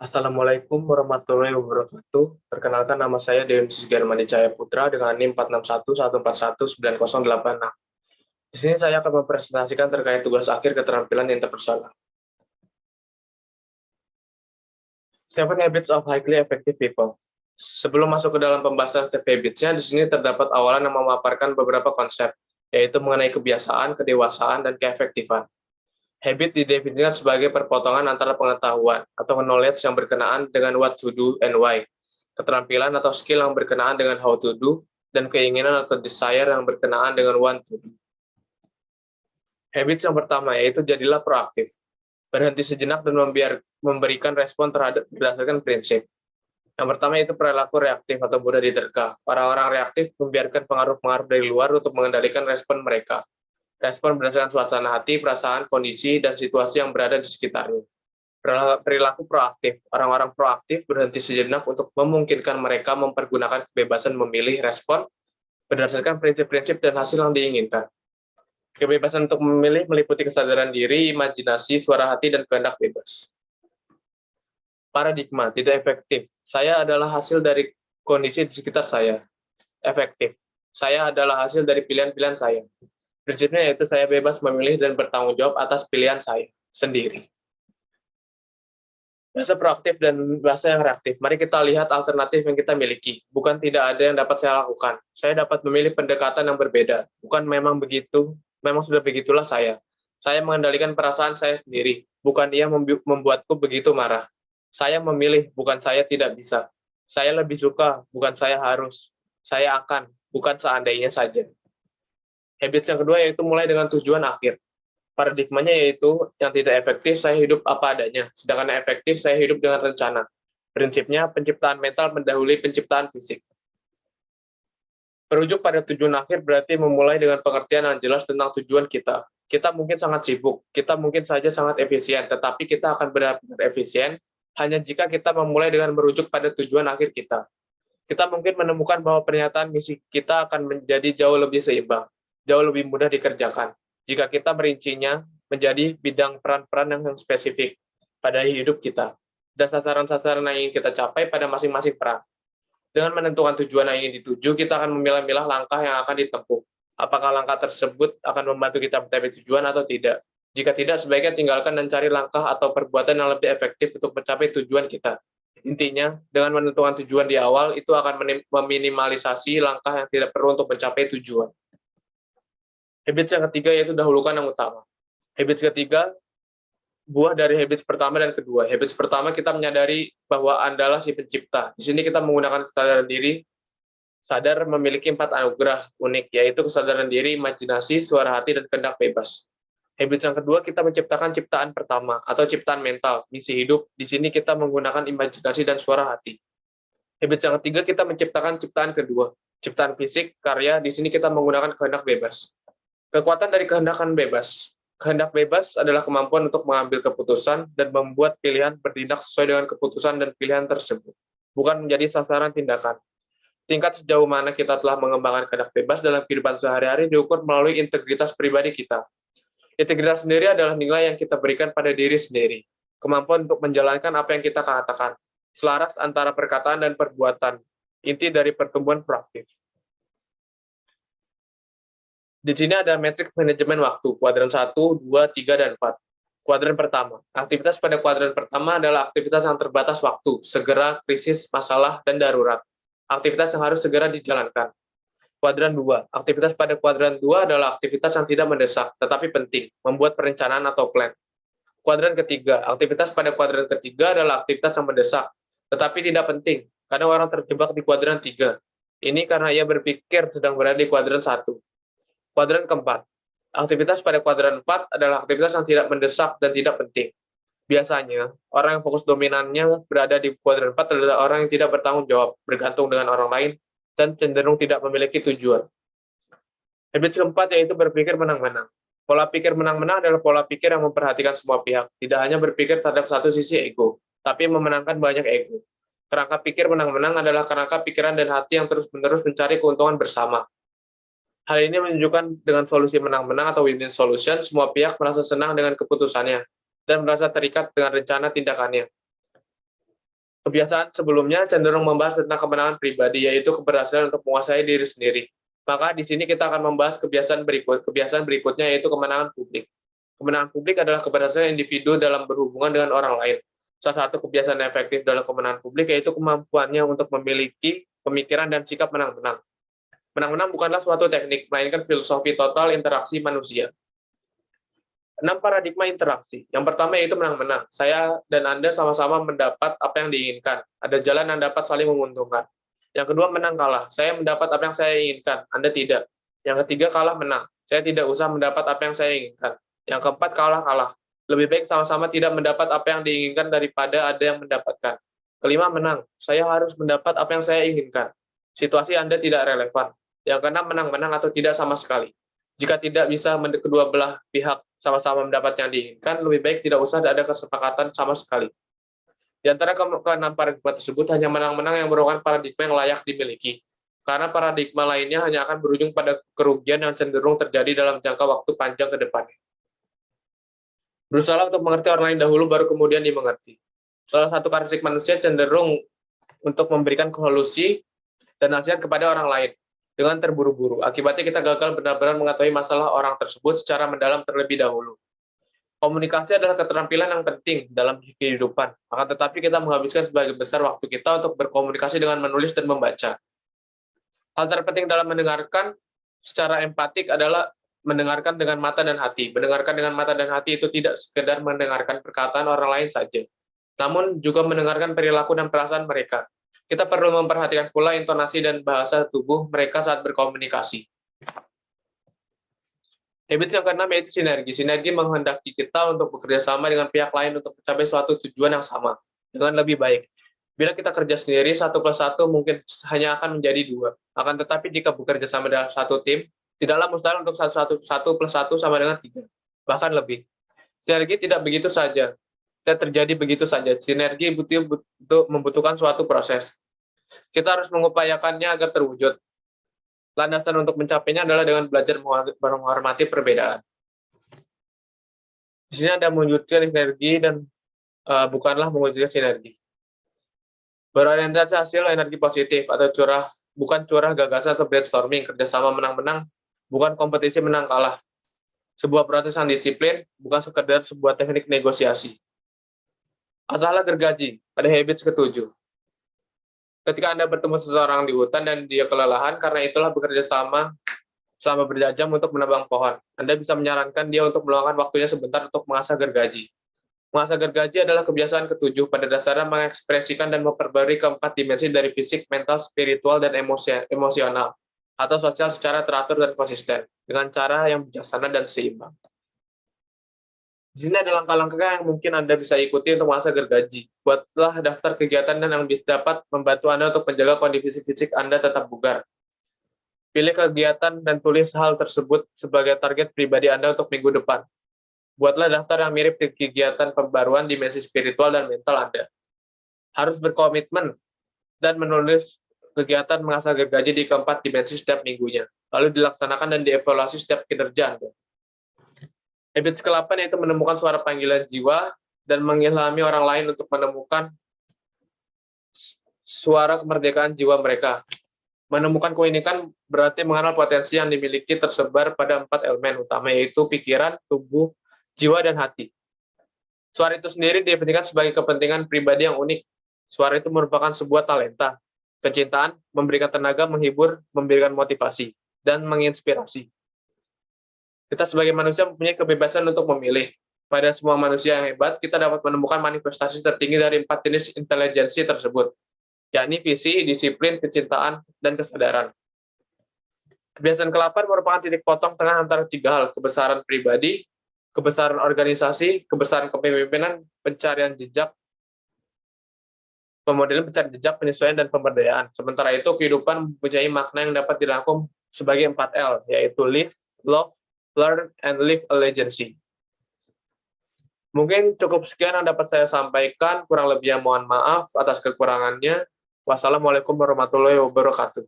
Assalamualaikum warahmatullahi wabarakatuh. Perkenalkan nama saya Deonsis Germani Cahaya Putra dengan NIM 461141908. Di sini saya akan mempresentasikan terkait tugas akhir keterampilan interpersonal. 7 Habits of Highly Effective People. Sebelum masuk ke dalam pembahasan 7 Habits-nya, di sini terdapat awalan yang memaparkan beberapa konsep, yaitu mengenai kebiasaan, kedewasaan, dan keefektifan. Habit didefinisikan sebagai perpotongan antara pengetahuan atau knowledge yang berkenaan dengan what to do and why, keterampilan atau skill yang berkenaan dengan how to do, dan keinginan atau desire yang berkenaan dengan want to do. Habit yang pertama yaitu jadilah proaktif. Berhenti sejenak dan memberikan respon terhadap berdasarkan prinsip. Yang pertama yaitu perilaku reaktif atau mudah diterka. Para orang reaktif membiarkan pengaruh-pengaruh dari luar untuk mengendalikan respon mereka. Respon berdasarkan suasana hati, perasaan, kondisi, dan situasi yang berada di sekitarnya. Perilaku proaktif. Orang-orang proaktif berhenti sejenak untuk memungkinkan mereka mempergunakan kebebasan memilih respon berdasarkan prinsip-prinsip dan hasil yang diinginkan. Kebebasan untuk memilih meliputi kesadaran diri, imajinasi, suara hati, dan kehendak bebas. Paradigma, tidak efektif. Saya adalah hasil dari kondisi di sekitar saya. Efektif. Saya adalah hasil dari pilihan-pilihan saya. Prinsipnya yaitu saya bebas memilih dan bertanggung jawab atas pilihan saya sendiri. Bahasa proaktif dan bahasa yang reaktif. Mari kita lihat alternatif yang kita miliki. Bukan tidak ada yang dapat saya lakukan. Saya dapat memilih pendekatan yang berbeda. Bukan memang begitu, memang sudah begitulah saya. Saya mengendalikan perasaan saya sendiri. Bukan ia membuatku begitu marah. Saya memilih, bukan saya tidak bisa. Saya lebih suka, bukan saya harus. Saya akan, bukan seandainya saja. Habits yang kedua yaitu mulai dengan tujuan akhir. Paradigmanya yaitu yang tidak efektif, saya hidup apa adanya. Sedangkan yang efektif, saya hidup dengan rencana. Prinsipnya, penciptaan mental mendahului penciptaan fisik. Merujuk pada tujuan akhir berarti memulai dengan pengertian yang jelas tentang tujuan kita. Kita mungkin sangat sibuk, kita mungkin saja sangat efisien, tetapi kita akan benar-benar efisien hanya jika kita memulai dengan merujuk pada tujuan akhir kita. Kita mungkin menemukan bahwa pernyataan misi kita akan menjadi jauh lebih seimbang, jauh lebih mudah dikerjakan jika kita merincinya menjadi bidang peran-peran yang spesifik pada hidup kita dan sasaran-sasaran yang ingin kita capai pada masing-masing peran. Dengan menentukan tujuan yang ingin dituju, kita akan memilah-milah langkah yang akan ditempuh. Apakah langkah tersebut akan membantu kita mencapai tujuan atau tidak? Jika tidak, sebaiknya tinggalkan dan cari langkah atau perbuatan yang lebih efektif untuk mencapai tujuan kita. Intinya, dengan menentukan tujuan di awal, itu akan meminimalisasi langkah yang tidak perlu untuk mencapai tujuan. Habits yang ketiga yaitu dahulukan yang utama. Habits ketiga, buah dari habits pertama dan kedua. Habits pertama kita menyadari bahwa Andalah si pencipta. Di sini kita menggunakan kesadaran diri, sadar memiliki 4 anugerah unik, yaitu kesadaran diri, imajinasi, suara hati, dan kehendak bebas. Habits yang kedua, kita menciptakan ciptaan pertama, atau ciptaan mental, misi hidup. Di sini kita menggunakan imajinasi dan suara hati. Habits yang ketiga, kita menciptakan ciptaan kedua, ciptaan fisik, karya. Di sini kita menggunakan kehendak bebas. Kekuatan dari kehendakan bebas. Kehendak bebas adalah kemampuan untuk mengambil keputusan dan membuat pilihan bertindak sesuai dengan keputusan dan pilihan tersebut, bukan menjadi sasaran tindakan. Tingkat sejauh mana kita telah mengembangkan kehendak bebas dalam kehidupan sehari-hari diukur melalui integritas pribadi kita. Integritas sendiri adalah nilai yang kita berikan pada diri sendiri, kemampuan untuk menjalankan apa yang kita katakan, selaras antara perkataan dan perbuatan, inti dari pertumbuhan proaktif. Di sini ada matriks manajemen waktu, kuadran 1, 2, 3, dan 4. Kuadran pertama. Aktivitas pada kuadran pertama adalah aktivitas yang terbatas waktu, segera, krisis, masalah, dan darurat. Aktivitas yang harus segera dijalankan. Kuadran 2. Aktivitas pada kuadran 2 adalah aktivitas yang tidak mendesak, tetapi penting, membuat perencanaan atau plan. Kuadran ketiga. Aktivitas pada kuadran ketiga adalah aktivitas yang mendesak, tetapi tidak penting, karena orang terjebak di kuadran 3. Ini karena ia berpikir sedang berada di kuadran 1. Kuadran keempat. Aktivitas pada kuadran 4 adalah aktivitas yang tidak mendesak dan tidak penting. Biasanya, orang yang fokus dominannya berada di kuadran 4 adalah orang yang tidak bertanggung jawab, bergantung dengan orang lain, dan cenderung tidak memiliki tujuan. Habits keempat yaitu berpikir menang-menang. Pola pikir menang-menang adalah pola pikir yang memperhatikan semua pihak, tidak hanya berpikir terhadap satu sisi ego, tapi memenangkan banyak ego. Kerangka pikir menang-menang adalah kerangka pikiran dan hati yang terus-menerus mencari keuntungan bersama. Hal ini menunjukkan dengan solusi menang-menang atau win-win solution, semua pihak merasa senang dengan keputusannya dan merasa terikat dengan rencana tindakannya. Kebiasaan sebelumnya cenderung membahas tentang kemenangan pribadi, yaitu keberhasilan untuk menguasai diri sendiri. Maka di sini kita akan membahas kebiasaan berikutnya, yaitu kemenangan publik. Kemenangan publik adalah keberhasilan individu dalam berhubungan dengan orang lain. Salah satu kebiasaan efektif dalam kemenangan publik yaitu kemampuannya untuk memiliki pemikiran dan sikap menang-menang. Menang-menang bukanlah suatu teknik, melainkan filosofi total interaksi manusia. 6 paradigma interaksi. Yang pertama yaitu menang-menang. Saya dan Anda sama-sama mendapat apa yang diinginkan. Ada jalan yang dapat saling menguntungkan. Yang kedua, menang-kalah. Saya mendapat apa yang saya inginkan, Anda tidak. Yang ketiga, kalah-menang. Saya tidak usah mendapat apa yang saya inginkan. Yang keempat, kalah-kalah. Lebih baik sama-sama tidak mendapat apa yang diinginkan daripada ada yang mendapatkan. Kelima, menang. Saya harus mendapat apa yang saya inginkan. Situasi Anda tidak relevan. Yang keenam, menang-menang atau tidak sama sekali. Jika tidak bisa kedua belah pihak sama-sama mendapat yang diinginkan, lebih baik tidak usah ada kesepakatan sama sekali. Di antara keenam paradigma tersebut, hanya menang-menang yang merupakan paradigma yang layak dimiliki. Karena paradigma lainnya hanya akan berujung pada kerugian yang cenderung terjadi dalam jangka waktu panjang ke depannya. Berusaha untuk mengerti orang lain dahulu, baru kemudian dimengerti. Salah satu karakteristik manusia cenderung untuk memberikan solusi dan nasihat kepada orang lain dengan terburu-buru. Akibatnya kita gagal benar-benar mengetahui masalah orang tersebut secara mendalam terlebih dahulu. Komunikasi adalah keterampilan yang penting dalam kehidupan. Akan tetapi kita menghabiskan sebagian besar waktu kita untuk berkomunikasi dengan menulis dan membaca. Hal terpenting dalam mendengarkan secara empatik adalah mendengarkan dengan mata dan hati. Mendengarkan dengan mata dan hati itu tidak sekedar mendengarkan perkataan orang lain saja, namun juga mendengarkan perilaku dan perasaan mereka. Kita perlu memperhatikan pula intonasi dan bahasa tubuh mereka saat berkomunikasi. Habits yang keenam yaitu sinergi. Sinergi menghendaki kita untuk bekerja sama dengan pihak lain untuk mencapai suatu tujuan yang sama dengan lebih baik. Bila kita kerja sendiri, 1+1 mungkin hanya akan menjadi 2. Akan tetapi jika bekerja sama dalam satu tim, tidaklah mustahil untuk 1+1 sama dengan 3, bahkan lebih. Sinergi tidak begitu saja. Tidak terjadi begitu saja. Sinergi membutuhkan suatu proses. Kita harus mengupayakannya agar terwujud. Landasan untuk mencapainya adalah dengan belajar menghormati perbedaan. Di sini ada mewujudkan sinergi dan bukanlah mewujudkan sinergi. Berorientasi hasil energi positif atau bukan curah gagasan atau brainstorming. Kerjasama menang-menang, bukan kompetisi menang-kalah. Sebuah proses yang disiplin, bukan sekedar sebuah teknik negosiasi. Asahlah gergaji, pada habits ke-7. Ketika Anda bertemu seseorang di hutan dan dia kelelahan, karena itulah bekerja sama selama berjam-jam untuk menebang pohon. Anda bisa menyarankan dia untuk meluangkan waktunya sebentar untuk mengasah gergaji. Mengasah gergaji adalah kebiasaan ke-7, pada dasarnya mengekspresikan dan memperbarui keempat dimensi dari fisik, mental, spiritual, dan emosional, atau sosial secara teratur dan konsisten, dengan cara yang bijaksana dan seimbang. Di sini ada langkah-langkah yang mungkin Anda bisa ikuti untuk mengasah gergaji. Buatlah daftar kegiatan dan yang dapat membantu Anda untuk menjaga kondisi fisik Anda tetap bugar. Pilih kegiatan dan tulis hal tersebut sebagai target pribadi Anda untuk minggu depan. Buatlah daftar yang mirip dengan kegiatan pembaruan dimensi spiritual dan mental Anda. Harus berkomitmen dan menulis kegiatan mengasah gergaji di keempat dimensi setiap minggunya, lalu dilaksanakan dan dievaluasi setiap kinerja Anda. Habits ke-8 yaitu menemukan suara panggilan jiwa dan mengilhami orang lain untuk menemukan suara kemerdekaan jiwa mereka. Menemukan keunikan berarti mengenal potensi yang dimiliki tersebar pada 4 elemen utama, yaitu pikiran, tubuh, jiwa, dan hati. Suara itu sendiri didefinisikan sebagai kepentingan pribadi yang unik. Suara itu merupakan sebuah talenta, kecintaan, memberikan tenaga, menghibur, memberikan motivasi, dan menginspirasi. Kita sebagai manusia mempunyai kebebasan untuk memilih. Pada semua manusia yang hebat, kita dapat menemukan manifestasi tertinggi dari 4 jenis intelijensi tersebut, yakni visi, disiplin, kecintaan, dan kesadaran. Kebiasaan ke-8 merupakan titik potong tengah antara 3 hal: kebesaran pribadi, kebesaran organisasi, kebesaran kepemimpinan, pencarian jejak, pemodelan pencarian jejak, penyesuaian, dan pemberdayaan. Sementara itu, kehidupan mempunyai makna yang dapat dirangkum sebagai 4L, yaitu live, love, learn, and live a legacy. Mungkin cukup sekian yang dapat saya sampaikan, kurang lebihnya mohon maaf atas kekurangannya. Wassalamualaikum warahmatullahi wabarakatuh.